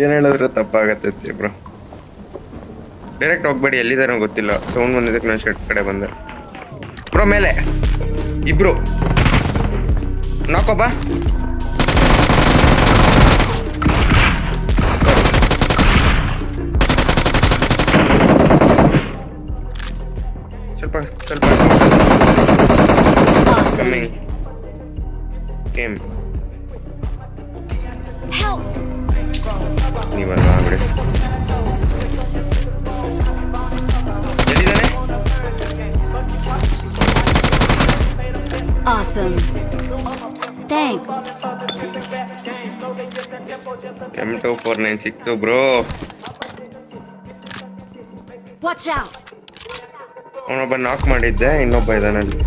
ಏನ್ ಹೇಳಿದ್ರೆ ತಪ್ಪಾಗತ್ತೈತಿ bro. Direct ಹೋಗ್ಬೇಡಿ, ಎಲ್ಲಿದಾರ ಗೊತ್ತಿಲ್ಲ. ಸೌಂಡ್ ಬಂದಿದ್ದಕ್ಕೆ ನಾನು ಶೆಡ್ ಕಡೆ ಬಂದೆ. ಬ್ರೋ ಮೇಲೆ ಇಬ್ರು ನಾಕೋಬಾ. ಸ್ವಲ್ಪ ಸ್ವಲ್ಪ ಕಮ್ಮಿಂಗ್ ಗೇಮ್ ನೀವಲ್ಲ ಬಿಡಿ. ಎಲ್ಲಿದ್ದಾನೆ? Awesome. Thanks. M249 ಸಿಕ್ತು ಬ್ರೋ. Watch out. ಅವನೊಬ್ಬ ನಾಕ್ ಮಾಡಿದ್ದೆ, ಇನ್ನೊಬ್ಬ ಇದ್ದಾನಲ್ಲಿ.